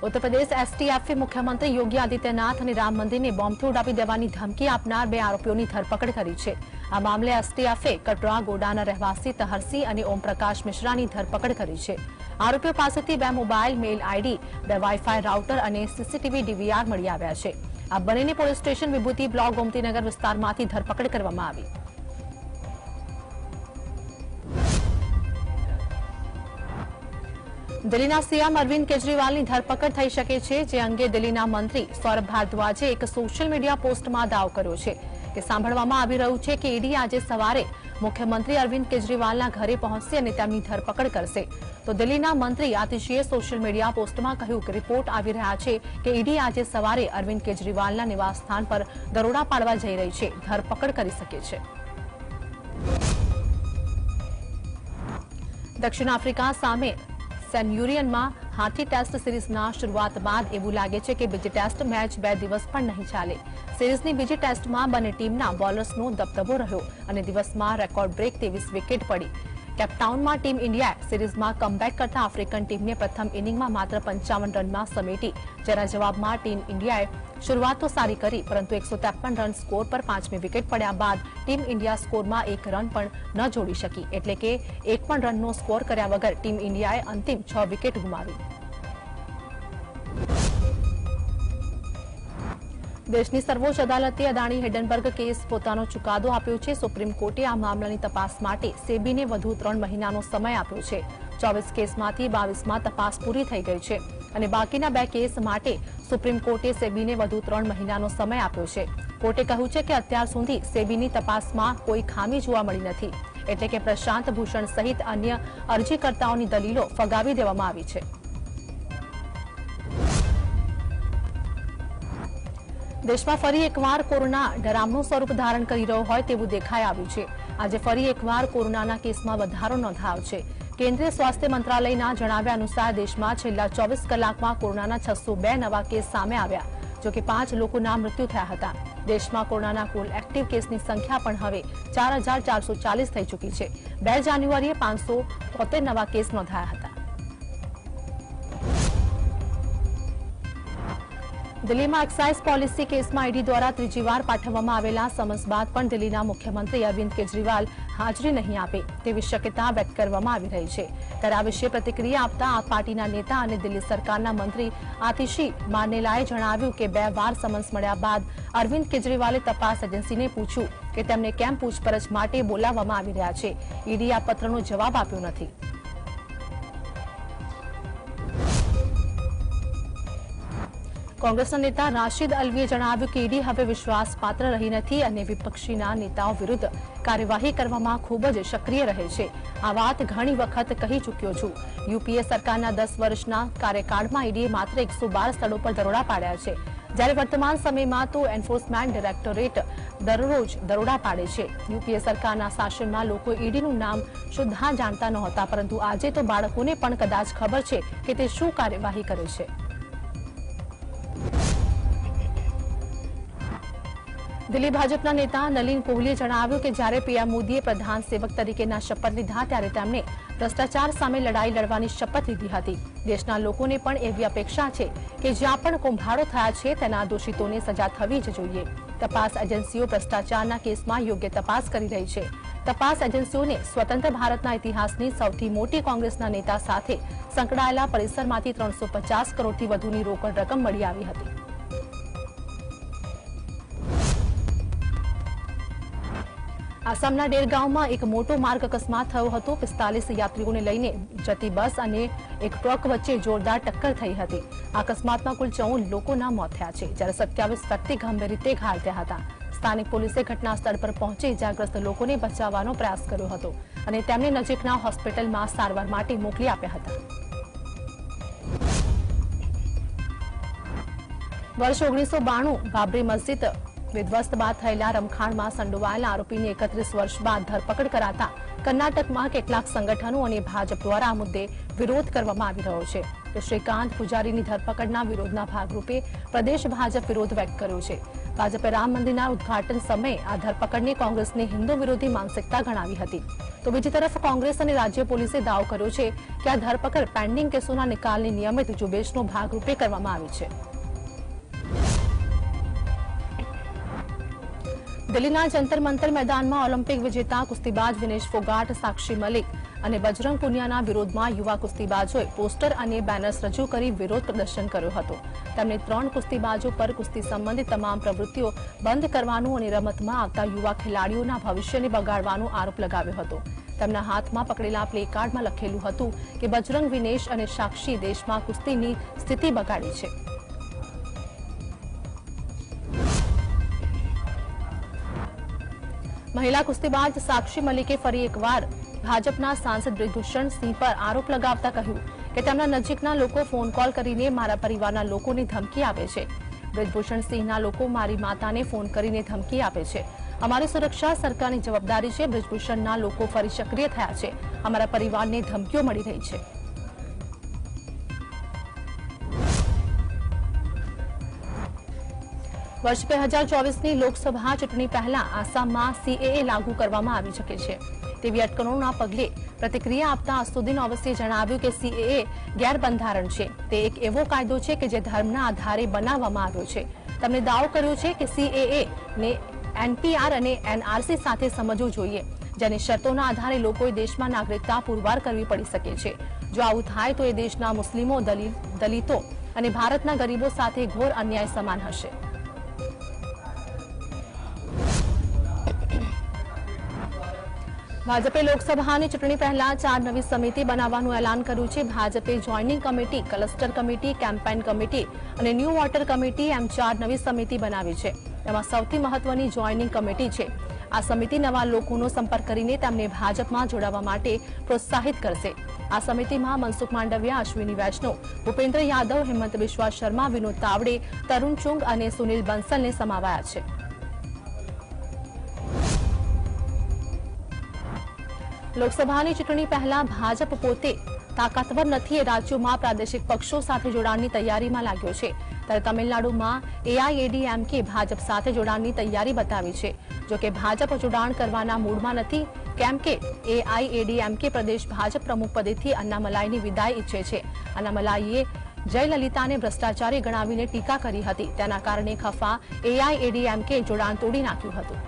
उत्तर प्रदेश एसटीएफए मुख्यमंत्री योगी आदित्यनाथ અને રામ મંદિરને બોમ્બથી ઉડાવી દેવાની ધમકી આપનાર 2 આરોપીઓની ધરપકડ કરી છે। આ મામલે એસટીએફએ કટરા ગોડાના રહેવાસી તહરસી અને ઓમપ્રકાશ મિશ્રાની ધરપકડ કરી છે। આરોપીઓ પાસેથી 2 mobile, mail ID, 2 wifi router અને સીસીટીવી ડીવીઆર મળી આવ્યા છે। આ બંનેની police station Vibhuti block Gomtinagar વિસ્તારમાંથી ધરપકડ કરવામાં આવી। દિલ્હીના સીએમ અરવિંદ કેજરીવાલની ધરપકડ થઈ શકે છે, જે અંગે દિલ્હીના મંત્રી સૌરભ ભારદ્વાજે એક સોશિયલ મીડિયા પોસ્ટમાં દાવો કર્યો છે કે સાંભળવામાં આવી રહ્યું છે કે ઈડી આજે સવારે મુખ્યમંત્રી અરવિંદ કેજરીવાલના ઘરે પહોંચશે અને તેમની ધરપકડ કરશે। તો દિલ્હીના મંત્રી આતિશીએ સોશિયલ મીડિયા પોસ્ટમાં કહ્યું કે રિપોર્ટ આવી રહ્યા છે કે ઈડી આજે સવારે અરવિંદ કેજરીવાલના નિવાસસ્થાન પર દરોડા પાડવા જઈ રહી છે, ધરપકડ કરી શકે છે। દક્ષિણ આફ્રિકા સામે સેન્યુરિયનમાં હાથી ટેસ્ટ સિરીઝના શરૂઆત બાદ એવું લાગે છે કે બીજી ટેસ્ટ મેચ 2 દિવસ પણ નહીં ચાલે। સિરીઝની બીજી ટેસ્ટમાં બંને ટીમના બોલર્સનો દબદબો રહ્યો અને દિવસમાં રેકોર્ડ બ્રેક 23 વિકેટ પડી। કેપટાઉનમાં ટીમ ઇન્ડિયાએ સિરીઝમાં કમબેક કરતા આફ્રિકન ટીમને પ્રથમ ઇનિંગમાં માત્ર 55 રનમાં સમેટી, જેના જવાબમાં ટીમ ઇન્ડિયાએ શરૂઆત તો સારી કરી, પરંતુ 153 રન સ્કોર પર 5મી વિકેટ પડ્યા બાદ ટીમ ઇન્ડિયા સ્કોરમાં 1 રન પણ ન જોડી શકી, એટલે કે 1 પણ રનનો સ્કોર કર્યા વગર ટીમ ઇન્ડિયાએ અંતિમ 6 વિકેટ ગુમાવી। દેશની સર્વોચ્ચ અદાલતે અદાણી હિંડનબર્ગ કેસ પોતાનો ચુકાદો આપ્યો છે। સુપ્રીમ કોર્ટે આ મામલાની તપાસ માટે સેબીને વધુ 3 મહિનાનો સમય આપ્યો છે। 24 કેસમાંથી 22માં તપાસ પૂરી થઈ ગઈ છે અને બાકીના 2 કેસ માટે સુપ્રીમ કોર્ટે સેબીને વધુ 3 મહિનાનો સમય આપ્યો છે। કોર્ટે કહ્યું છે કે અત્યાર સુધી સેબીની તપાસમાં કોઈ ખામી જોવા મળી નથી, એટલે કે પ્રશાંત ભૂષણ સહિત અન્ય અરજીકર્તાઓની દલીલો ફગાવી દેવામાં આવી છે। દેશમાં ફરી એકવાર કોરોના ડરામણું સ્વરૂપ ધારણ કરી રહ્યો હોય તેવું દેખાઈ આવ્યું છે। આજે ફરી એકવાર કોરોનાના કેસમાં વધારો નોંધાયો છે। કેન્દ્રીય સ્વાસ્થ્ય મંત્રાલયના જણાવ્યા અનુસાર દેશમાં છેલ્લા 24 કલાકમાં કોરોનાના 602 નવા કેસ સામે આવ્યા, જો કે 5 લોકોના મૃત્યુ થયા હતા। દેશમાં કોરોનાના કુલ એક્ટિવ કેસની સંખ્યા પણ હવે 4440 થઈ ચૂકી છે। 2 જાન્યુઆરીએ 573 નવા કેસ નોંધાયા હતા। દિલ્હીમાં એક્સાઇઝ પોલિસી કેસમાં ઈડી દ્વારા ત્રીજી વાર પાઠવવામાં આવેલા સમન્સ બાદ પણ દિલ્હીના મુખ્યમંત્રી અરવિંદ કેજરીવાલ હાજરી નહીં આપે તેવી શક્યતા વ્યક્ત કરવામાં આવી રહી છે। ત્યારે આ વિશે પ્રતિક્રિયા આપતા આપ પાર્ટીના નેતા અને દિલ્હી સરકારના મંત્રી આતિશી માર્નેલાએ જણાવ્યું કે 2 વાર સમન્સ મળ્યા બાદ અરવિંદ કેજરીવાલે તપાસ એજન્સીને પૂછ્યું કે તેમને કેમ પૂછપરછ માટે બોલાવવામાં આવી રહ્યા છે। ઈડીએ આ પત્રનો જવાબ આપ્યો નથી। કોંગ્રેસના નેતા રાશિદ અલ્વીએ જણાવ્યું કે ઈડી હવે વિશ્વાસપાત્ર રહી નથી અને વિપક્ષીના નેતાઓ વિરુદ્ધ કાર્યવાહી કરવામાં ખૂબ જ સક્રિય રહે છે। આ વાત ઘણી વખત કહી ચૂક્યો છું। યુપીએ સરકારના 10 વર્ષના કાર્યકાળમાં ઈડીએ માત્ર 112 સ્થળો પર દરોડા પાડ્યા છે, જ્યારે વર્તમાન સમયમાં તો એન્ફોર્સમેન્ટ ડાયરેક્ટોરેટ દરરોજ દરોડા પાડે છે। યુપીએ સરકારના શાસનમાં લોકો ઈડીનું નામ શુદ્ધા જાણતા નહોતા, પરંતુ આજે તો બાળકોને પણ કદાચ ખબર છે કે તે શું કાર્યવાહી કરે છે। દિલ્હી ભાજપના નેતા નલિન કોહલીએ જણાવ્યું કે જ્યારે પીએમ મોદીએ પ્રધાન સેવક તરીકેના શપથ લીધા ત્યારે તેમણે ભ્રષ્ટાચાર સામે લડાઈ લડવાની શપથ લીધી હતી। દેશના લોકોને પણ એવી અપેક્ષા છે કે જ્યાં પણ કુંભારો થયા છે તેના દોષિતોને સજા થવી જ જોઈએ। તપાસ એજન્સીઓ ભ્રષ્ટાચારના કેસમાં યોગ્ય તપાસ કરી રહી છે। તપાસ એજન્સીઓને સ્વતંત્ર ભારતના ઇતિહાસની સૌથી મોટી કોંગ્રેસના નેતા સાથે સંકળાયેલા પરિસરમાંથી 350 કરોડથી વધુની રોકડ રકમ મળી આવી હતી। આસામના ડેરગાંવમાં એક મોટો માર્ગ અકસ્માત થયો હતો। 45 યાત્રીઓને લઈને જતી બસ અને એક ટ્રક વચ્ચે જોરદાર ટક્કર થઈ હતી। આ અકસ્માતમાં કુલ 14 લોકોના મોત થયા છે, જ્યારે 27 વ્યક્તિ ગંભીર રીતે ઘાયલ થયા હતા। સ્થાનિક પોલીસે ઘટના સ્થળ પર પહોંચી ઇજાગ્રસ્ત લોકોને બચાવવાનો પ્રયાસ કર્યો હતો અને તેમને નજીકના હોસ્પિટલમાં સારવાર માટે મોકલી આપ્યા હતા। વર્ષ 1992 બાબરી મસ્જિદ વિધ્વસ્ત બાદ થયેલા રમખાણમાં સંડોવાયેલા આરોપીની 31 વર્ષ બાદ ધરપકડ કરાતા કર્ણાટકમાં કેટલાક સંગઠનો અને ભાજપ દ્વારા આ મુદ્દે વિરોધ કરવામાં આવી રહ્યો છે। તો શ્રીકાંત પૂજારીની ધરપકડના વિરોધના ભાગરૂપે પ્રદેશ ભાજપ વિરોધ વ્યક્ત કર્યો છે। ભાજપે રામ મંદિરના ઉદ્ઘાટન સમયે આ ધરપકડને કોંગ્રેસની હિન્દુ વિરોધી માનસિકતા ગણાવી હતી, તો બીજી તરફ કોંગ્રેસ અને રાજ્ય પોલીસે દાવો કર્યો છે કે આ ધરપકડ પેન્ડિંગ કેસોના નિકાલની નિયમિત ઝુંબેશનો ભાગરૂપે કરવામાં આવી છે। દિલ્હીના જંતર મંતર મેદાનમાં ઓલિમ્પિક વિજેતા કુસ્તીબાજ વિનેશ ફોગાટ, સાક્ષી મલિક અને બજરંગ પુનિયાના વિરોધમાં યુવા કુસ્તીબાજોએ પોસ્ટર અને બેનર્સ રજૂ કરી વિરોધ પ્રદર્શન કર્યો હતો। તેમણે 3 કુસ્તીબાજો પર કુસ્તી સંબંધિત તમામ પ્રવૃત્તિઓ બંધ કરવાનો અને રમતમાં આવતા યુવા ખેલાડીઓના ભવિષ્યને બગાડવાનો આરોપ લગાવ્યો હતો। તેમના હાથમાં પકડેલા પ્લેકાર્ડમાં લખેલું હતું કે બજરંગ, વિનેશ અને સાક્ષી દેશમાં કુસ્તીની સ્થિતિ બગાડી છે। મહિલા કુસ્તીબાજ સાક્ષી મલિકે ફરી એકવાર ભાજપના સાંસદ બ્રિજભૂષણ સિંહ પર આરોપ લગાવતા કહ્યું કે તેમના નજીકના લોકો ફોન કોલ કરીને મારા પરિવારના લોકોને ધમકી આપે છે। બ્રિજભૂષણ સિંહના લોકો મારી માતાને ફોન કરીને ધમકી આપે છે। અમારી સુરક્ષા સરકારની જવાબદારી છે। બ્રિજભૂષણના લોકો ફરી સક્રિય થયા છે। અમારા પરિવારને ધમકીઓ મળી રહી છે। વર્ષ 2024ની લોકસભા ચૂંટણી પહેલા આસામમાં સીએએ લાગુ કરવામાં આવી શકે છે તેવી અટકળોના પગલે પ્રતિક્રિયા આપતા અસદુદ્દીન ઓવૈસીએ જણાવ્યું કે સીએએ ગેરબંધારણ છે। તે એક એવો કાયદો છે કે જે ધર્મના આધારે બનાવવામાં આવ્યો છે। તેમણે દાવો કર્યો છે કે સીએએ ને એનપીઆર અને એનઆરસી સાથે સમજવું જોઈએ, જેની શરતોના આધારે લોકોએ દેશમાં નાગરિકતા પુરવાર કરવી પડી શકે છે। જો આવું થાય તો એ દેશના મુસ્લિમો, દલિતો અને ભારતના ગરીબો સાથે ઘોર અન્યાય સમાન હશે। ભાજપે લોકસભાની ચૂંટણી પહેલા 4 નવી સમિતિ બનાવવાનું એલાન કર્યું છે। ભાજપે joining committee, cluster committee, campaign committee અને ન્યૂ વોટર કમિટી એમ 4 નવી સમિતિ બનાવી છે। તેમાં સૌથી મહત્વની જોઇનિંગ કમિટી છે। આ સમિતિ નવા લોકોનો સંપર્ક કરીને તેમને ભાજપમાં જોડાવા માટે પ્રોત્સાહિત કરશે। આ સમિતિમાં મનસુખ માંડવિયા, અશ્વિની વૈષ્ણવ, ભૂપેન્દ્ર યાદવ, હેમંત બિસ્વા શર્મા, વિનોદ તાવડે, તરુણ ચુંગ અને સુનિલ બંસલને સમાવાયા છે। લોકસભાની ચૂંટણી પહેલા ભાજપ પોતે તાકાતવર નથી એ રાજ્યોમાં પ્રાદેશિક પક્ષો સાથે જોડાણની તૈયારીમાં લાગ્યો છે। ત્યારે તમિલનાડુમાં એઆઈએડીએમકે ભાજપ સાથે જોડાણની તૈયારી બતાવી છે। જોકે ભાજપ જોડાણ કરવાના મૂડમાં નથી, કેમ કે એઆઈએડીએમકે પ્રદેશ ભાજપ પ્રમુખ પદેથી અન્નામલાઈની વિદાય ઈચ્છે છે। અન્નામલાઈએ જયલલિતાને ભ્રષ્ટાચારી ગણાવીને ટીકા કરી હતી। તેના કારણે ખફા એઆઈએડીએમકે જોડાણ તોડી નાખ્યું હતું।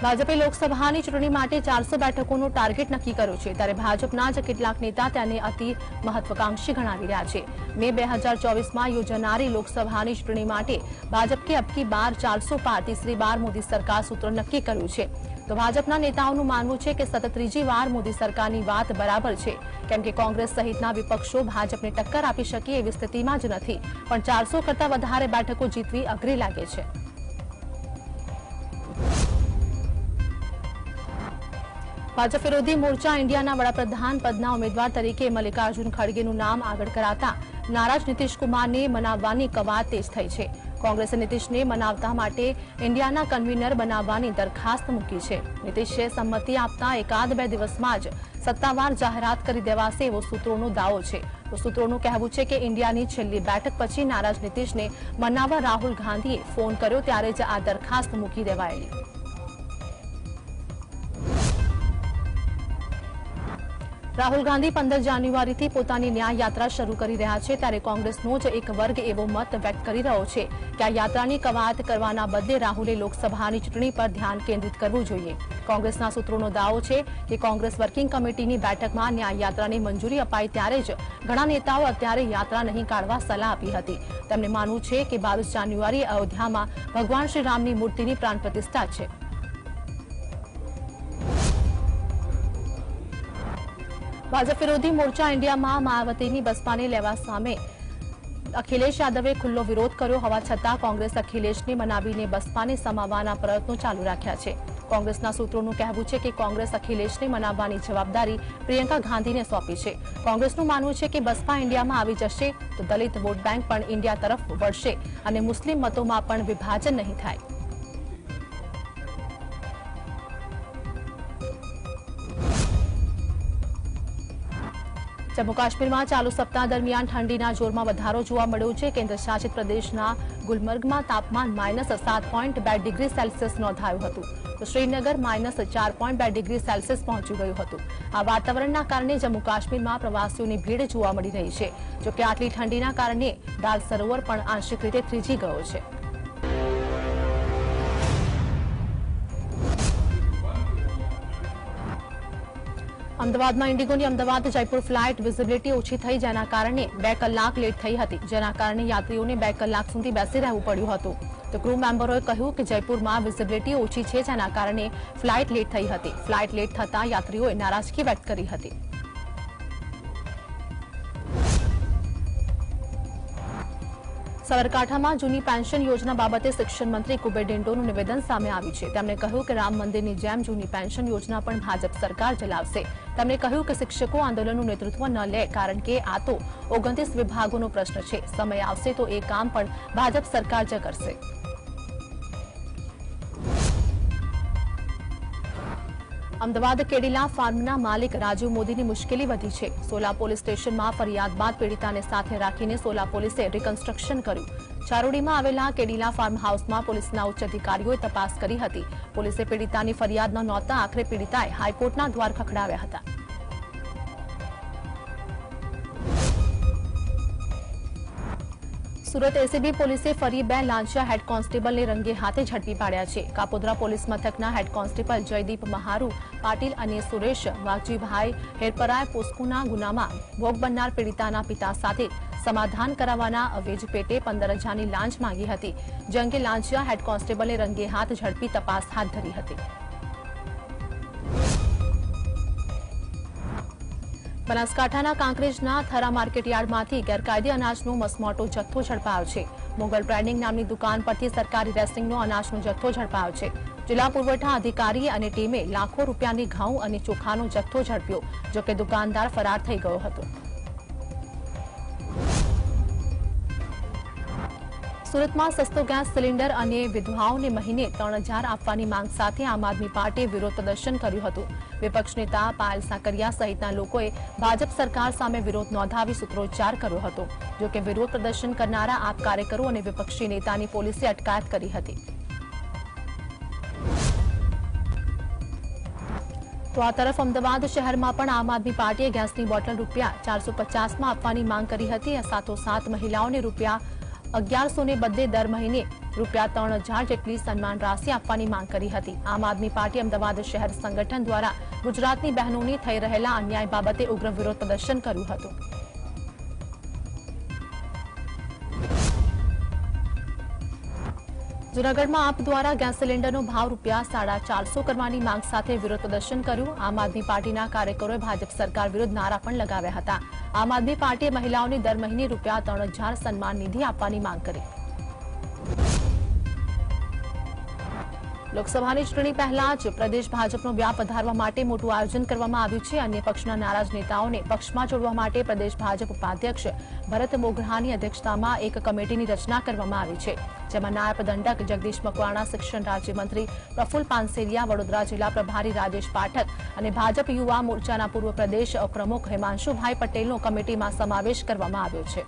ભાજપે લોકસભાની ચૂંટણી માટે 400 બેઠકોનો ટાર્ગેટ નક્કી કર્યો છે। ત્યારે ભાજપના જ કેટલાક નેતા તેને અતિ મહત્વાકાંક્ષી ગણાવી રહ્યા છે। મે 2024માં યોજાનારી લોકસભાની ચૂંટણી માટે ભાજપ કે અબકી બાર 400 પાર તીસરી બાર મોદી સરકાર સૂત્ર નક્કી કર્યું છે। તો ભાજપના નેતાઓનું માનવું છે કે સતત ત્રીજી વાર મોદી સરકારની વાત બરાબર છે, કેમ કે કોંગ્રેસ સહિતના વિપક્ષો ભાજપને ટક્કર આપી શકે એવી સ્થિતિમાં જ નથી, પણ 400 કરતા વધારે બેઠકો જીતવી અઘરી લાગે છે। ભાજપ વિરોધી મોરચા ઇન્ડિયાના વડાપ્રધાન પદના ઉમેદવાર તરીકે મલ્લિકાર્જુન ખડગેનું નામ આગળ કરાતા નારાજ નીતિશ કુમારને મનાવવાની કવાયત તેજ થઈ છે। કોંગ્રેસે નીતિશને મનાવતા માટે ઇન્ડિયાના કન્વીનર બનાવવાની દરખાસ્ત મૂકી છે। નીતિશે સંમતિ આપતા 1-2 દિવસમાં જ સત્તાવાર જાહેરાત કરી દેવાશે એવો સૂત્રોનો દાવો છે। તો સૂત્રોનું કહેવું છે કે ઇન્ડિયાની છેલ્લી બેઠક પછી નારાજ નીતિશને મનાવવા રાહુલ ગાંધીએ ફોન કર્યો ત્યારે જ આ દરખાસ્ત મૂકી દેવાયેલી। રાહુલ ગાંધી 15 જાન્યુઆરીથી પોતાની ન્યાય યાત્રા શરૂ કરી રહ્યા છે। ત્યારે કોંગ્રેસનો જ એક વર્ગ એવો મત વ્યક્ત કરી રહ્યો છે કે આ યાત્રાની કવાયત કરવાના બદલે રાહુલે લોકસભાની ચૂંટણી પર ધ્યાન કેન્દ્રિત કરવું જોઈએ। કોંગ્રેસના સૂત્રોનો દાવો છે કે કોંગ્રેસ વર્કિંગ કમિટીની બેઠકમાં ન્યાય યાત્રાની મંજૂરી અપાઈ ત્યારે જ ઘણા નેતાઓ અત્યારે યાત્રા નહીં કાઢવા સલાહ આપી હતી। તેમને માનવું છે કે 22 જાન્યુઆરીએ અયોધ્યામાં ભગવાન શ્રી રામની મૂર્તિની પ્રાણ પ્રતિષ્ઠા છે। ભાજપ વિરોધી મોરચા ઇન્ડિયામાં માયાવતીની બસપાને લેવા સામે અખિલેશ યાદવે ખુલ્લો વિરોધ કર્યો હોવા છતાં કોંગ્રેસ અખિલેશને મનાવીને બસપાને સમાવવાના પ્રયત્નો ચાલુ રાખ્યા છે। કોંગ્રેસના સૂત્રોનું કહેવું છે કે કોંગ્રેસ અખિલેશને મનાવવાની જવાબદારી પ્રિયંકા ગાંધીને સોંપી છે। કોંગ્રેસનું માનવું છે કે બસપા ઇન્ડિયામાં આવી જશે તો દલિત વોટ બેંક પણ ઇન્ડિયા તરફ વળશે અને મુસ્લિમ મતોમાં પણ વિભાજન નહીં થાય। जम्मू काश्मीરમાં ચાલુ સપ્તાહ દરમિયાન ઠંડીના જોરમાં વધારો જોવા મળ્યો છે। કેન્દ્ર શાસિત પ્રદેશના ગુલમર્ગમાં તાપમાન -7.2 ડિગ્રી સેલ્સિયસ નોંધાયું હતું, તો શ્રીનગર -4.2 ડિગ્રી સેલ્સિયસ પહોંચી ગયું હતું। આ વાતાવરણના કારણે જમ્મુ કાશ્મીરમાં પ્રવાસીઓની ભીડ જોવા મળી રહી છે। જો કે આટલી ઠંડીના કારણે દાલ સરોવર પણ આંશિક રીતે થીજી ગયો છે। અમદાવાદમાં ઇન્ડિગોની અમદાવાદ જયપુર ફ્લાઇટ વિઝિબિલિટી ઓછી થઈ જેના કારણે 2 કલાક લેટ થઈ હતી, જેના કારણે યાત્રીઓને 2 કલાક સુધી બેસી રહેવું પડ્યું હતું। તો ક્રૂ મેમ્બરોએ કહ્યું કે જયપુરમાં વિઝિબિલિટી ઓછી છે, જેના કારણે ફ્લાઇટ લેટ થઈ હતી। ફ્લાઇટ લેટ થતા યાત્રીઓએ નારાજગી વ્યક્ત કરી હતી। સાબરકાંઠામાં જૂની પેન્શન યોજના બાબતે શિક્ષણ મંત્રી કુબેર ડિંડોનું નિવેદન સામે આવ્યું છે। તેમણે કહ્યું કે રામ મંદિરની જેમ જૂની પેન્શન યોજના પણ ભાજપ સરકાર ચલાવશે। તેમણે કહ્યું કે શિક્ષકો આંદોલનનું નેતૃત્વ ન લે, કારણ કે આ તો 29 વિભાગોનો પ્રશ્ન છે। સમય આવશે તો એ કામ પણ ભાજપ સરકાર જ કરશે। અમદાવાદ કેડીલા ફાર્મના માલિક રાજીવ મોદીની મુશ્કેલી વધી છે। સોલા પોલીસ સ્ટેશનમાં ફરિયાદ બાદ પીડિતાને સાથે રાખીને સોલા પોલીસે રિકન્સ્ટ્રક્શન કર્યું। ચારોડીમાં આવેલા કેડીલા ફાર્મ હાઉસમાં પોલીસના ઉચ્ચ અધિકારીઓએ તપાસ કરી હતી। પોલીસે પીડિતાની ફરિયાદ ન નોંધતા આખરે પીડિતાએ હાઈકોર્ટના દ્વાર ખખડાવ્યા હતા। સુરત એસીબી પોલીસે ફરી 2 લાંચિયા હેડ કોન્સ્ટેબલને રંગે હાથે ઝડપી પાડ્યા છે। કાપોદ્રા પોલીસ મથકના હેડ કોન્સ્ટેબલ જયદીપ મહારુ પાટીલ અને સુરેશ વાઘજીભાઈ હેરપરાએ પોસ્કોના ગુનામાં ભોગ બનનાર પીડિતાના પિતા સાથે સમાધાન કરાવવાના અવેજ પેટે 15,000ની લાંચ માંગી હતી, જે અંગે લાંચિયા હેડ કોન્સ્ટેબલે રંગે હાથ ઝડપી તપાસ હાથ ધરી હતી। બનાસકાંઠાના કાંકરેજના થરા માર્કેટ યાર્ડમાંથી ગેરકાયદે અનાજનો મસમોટો જથ્થો ઝડપાયો છે। મોગલ બ્રાન્ડિંગ નામની દુકાન પરથી સરકારી રેસિંગનો અનાજનો જથ્થો ઝડપાયો છે। જિલ્લા પુરવઠા અધિકારી અને ટીમે લાખો રૂપિયાની ઘઉં અને ચોખાનો જથ્થો ઝડપ્યો, જોકે દુકાનદાર ફરાર થઈ ગયો હતો। સુરતમાં સસ્તો ગેસ સિલિન્ડર અને વિધવાઓને મહિને 3,000 આપવાની માંગ સાથે આમ આદમી પાર્ટીએ વિરોધ પ્રદર્શન કર્યું હતું। વિપક્ષ નેતા પાયલ સાકરિયા સહિતના લોકોએ ભાજપ સરકાર સામે વિરોધ નોંધાવી સૂત્રોચ્ચાર કર્યો હતો। જો કે વિરોધ પ્રદર્શન કરનારા આપ કાર્યકરો અને વિપક્ષી નેતાની પોલીસે અટકાયત કરી હતી। તો આ તરફ અમદાવાદ શહેરમાં પણ આમ આદમી પાર્ટીએ ગેસની બોટલ રૂપિયા 450માં આપવાની માંગ કરી હતી। સાથોસાથ મહિલાઓને રૂપિયા 1100 ને બદલે દર મહિને રૂપિયા 3,000 જેટલી સન્માન રાશિ આપવાની માંગ કરી હતી। આમ આદમી પાર્ટી અમદાવાદ શહેર સંગઠન દ્વારા ગુજરાતની બહેનોને થઈ રહેલા અન્યાય બાબતે ઉગ્ર વિરોધ પ્રદર્શન કર્યું હતું। જૂનાગઢમાં આપ દ્વારા ગેસ સિલિન્ડરનો ભાવ રૂપિયા 450 કરવાની માંગ સાથે વિરોધ પ્રદર્શન કર્યું। આમ આદમી પાર્ટીના કાર્યકરોએ ભાજપ સરકાર વિરુદ્ધ નારા પણ લગાવ્યા હતા। આમ આદમી પાર્ટીએ મહિલાઓને દર મહિને રૂપિયા 3,000 સન્માન નિધિ આપવાની માંગ કરી। લોકસભાની ચૂંટણી પહેલા જ પ્રદેશ ભાજપનો વ્યાપ વધારવા માટે મોટું આયોજન કરવામાં આવ્યું છે। અન્ય પક્ષના નારાજ નેતાઓને પક્ષમાં જોડવા માટે પ્રદેશ ભાજપ ઉપાધ્યક્ષ ભરત મોઘરાની અધ્યક્ષતામાં એક કમિટીની રચના કરવામાં આવી છે, જેમાં નાયબ દંડક જગદીશ મકવાણા, શિક્ષણ રાજ્યમંત્રી પ્રફુલ્લ પાનસેરિયા, વડોદરા જિલ્લા પ્રભારી રાજેશ પાઠક અને ભાજપ યુવા મોરચાના પૂર્વ પ્રદેશ પ્રમુખ હિમાંશુભાઈ પટેલનો કમિટીમાં સમાવેશ કરવામાં આવ્યો છે।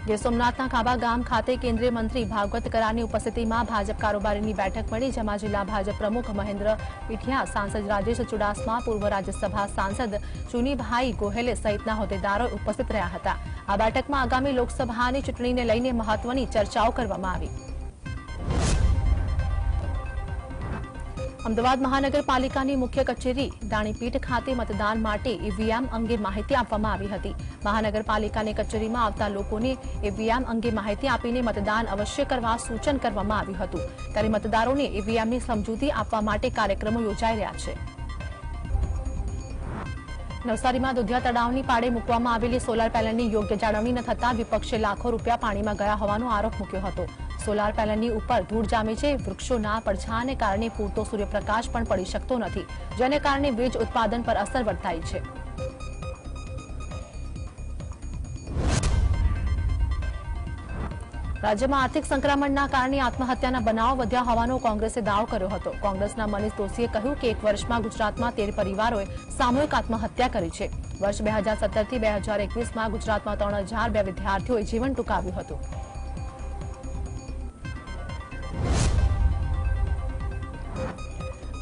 ગીર સોમનાથના ખાબા ગામ ખાતે કેન્દ્રીય મંત્રી ભાગવત કરારની ઉપસ્થિતિમાં ભાજપ કારોબારીની બેઠક મળી, જેમાં જિલ્લા ભાજપ પ્રમુખ મહેન્દ્ર પીઠિયા, સાંસદ રાજેશ ચુડાસમા, પૂર્વ રાજ્યસભા સાંસદ ચુનીભાઈ ગોહેલે સહિતના હોદ્દેદારો ઉપસ્થિત રહ્યા હતા। આ બેઠકમાં આગામી લોકસભાની ચૂંટણીને લઈને મહત્વની ચર્ચાઓ કરવામાં આવી। અમદાવાદ મહાનગરપાલિકાની મુખ્ય કચેરી દાણીપીઠ ખાતે મતદાન માટે ઈવીએમ અંગે માહિતી આપવામાં આવી હતી। મહાનગરપાલિકાની કચેરીમાં આવતા લોકોને ઈવીએમ અંગે માહિતી આપીને મતદાન અવશ્ય કરવા સૂચન કરવામાં આવ્યું હતું। ત્યારે મતદારોને ઈવીએમની સમજૂતી આપવા માટે કાર્યક્રમો યોજાઈ રહ્યા છે। નવસારીમાં દુધિયા તળાવની પાળે મૂકવામાં આવેલી સોલાર પેનલની યોગ્ય જાળવણી ન થતા વિપક્ષે લાખો રૂપિયા પાણીમાં ગયા હોવાનો આરોપ મૂક્યો હતો। સોલાર પેનલની ઉપર ધૂળ જામે છે। વૃક્ષોના પડછાયાને કારણે પૂરતો સૂર્યપ્રકાશ પણ પડી શકતો નથી, જેને કારણે વીજ ઉત્પાદન પર અસર વર્તાઈ છે। રાજ્યમાં આર્થિક સંક્રમણના કારણે આત્મહત્યાના બનાવ વધ્યા હોવાનો કોંગ્રેસે દાવો કર્યો હતો. કોંગ્રેસના મનીષ દોશીએ કહ્યું કે એક વર્ષમાં ગુજરાતમાં 13 પરિવારોએ સામૂહિક આત્મહત્યા કરી છે. વર્ષ 2017 થી 2021માં ગુજરાતમાં 3002 વિદ્યાર્થીઓએ જીવન ટૂંકાવ્યું હતું.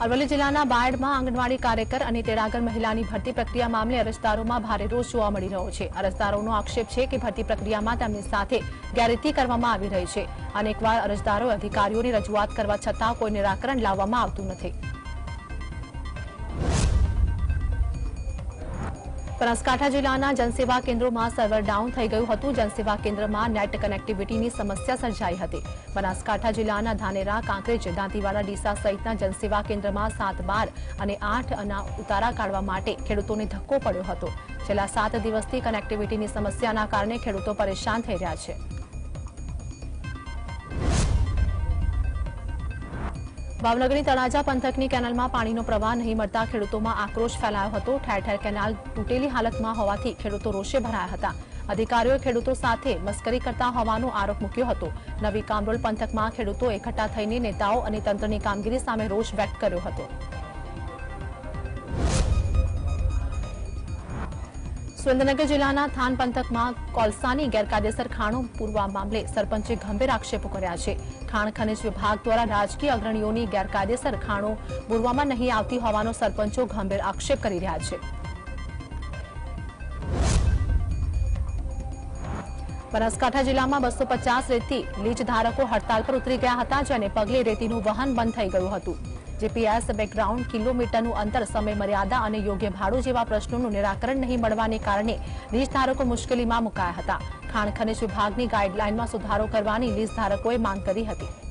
અરવલ્લી જિલ્લાના બાયડમાં આંગણવાડી કાર્યકર અને તેડાગર મહિલાની ભરતી પ્રક્રિયા મામલે અરજદારોમાં ભારે રોષ જોવા મળી રહ્યો છે. અરજદારોનો આક્ષેપ છે કે ભરતી પ્રક્રિયામાં તેમની સાથે ગેરરીતિ કરવામાં આવી રહી છે. અનેકવાર અરજદારોએ અધિકારીઓની રજૂઆત કરવા છતાં કોઈ નિરાકરણ લાવવામાં આવતું નથી. બનાસકાંઠા જિલ્લાના જનસેવા કેન્દ્રોમાં સર્વર ડાઉન થઈ ગયું હતું. જનસેવા કેન્દ્રમાં નેટ કનેક્ટિવિટીની સમસ્યા સર્જાઈ હતી. બનાસકાંઠા જિલ્લાના ધાનેરા, કાંકરેજ, દાંતીવાડા, ડીસા સહિતના જનસેવા કેન્દ્રમાં 7, 12 અને 8ના ઉતારા કાઢવા માટે ખેડૂતોને ધક્કો પડ્યો હતો. છેલ્લા 7 દિવસથી કનેક્ટિવિટીની સમસ્યાના કારણે ખેડૂતો પરેશાન થઈ રહ્યા છે. ભાવનગરની તળાજા પંથકની કેનાલમાં પાણીનો પ્રવાહ નહીં મળતા ખેડૂતોમાં આક્રોશ ફેલાયો હતો. ઠેર ઠેર કેનાલ તૂટેલી હાલતમાં હોવાથી ખેડૂતો રોષે ભરાયા હતા. અધિકારીઓએ ખેડૂતો સાથે મસ્કરી કરતા હોવાનો આરોપ મૂક્યો હતો. નવી કામરોલ પંથકમાં ખેડૂતો એકઠા થઈને નેતાઓ અને તંત્રની કામગીરી સામે રોષ વ્યક્ત કર્યો હતો. સુરેન્દ્રનગર જિલ્લાના થાન પંથકમાં કોલસાની ગેરકાયદેસર ખાણો પૂરવા મામલે સરપંચે ગંભીર આક્ષેપો કર્યા છે. ખાણ ખનિજ વિભાગ દ્વારા રાજકીય અગ્રણીઓની ગેરકાયદેસર ખાણો પૂરવામાં નહીં આવતી હોવાનો સરપંચો ગંભીર આક્ષેપ કરી રહ્યા છે. બનાસકાંઠા જિલ્લામાં 250 રેતી લીજ ધારકો હડતાલ પર ઉતરી ગયા હતા, જેને પગલે રેતીનું વહન બંધ થઈ ગયું હતું. જીપીએસ બેકગ્રાઉન્ડ, કિલોમીટરનું અંતર, સમય મર્યાદા અને યોગ્ય ભાડું જેવા પ્રશ્નોનું નિરાકરણ નહીં મળવાને કારણે લીઝ ધારકો મુશ્કેલીમાં મુકાયા હતા. ખાણ ખનિજ વિભાગની ગાઈડલાઈનમાં સુધારો કરવાની લીઝ ધારકોએ માંગ કરી હતી.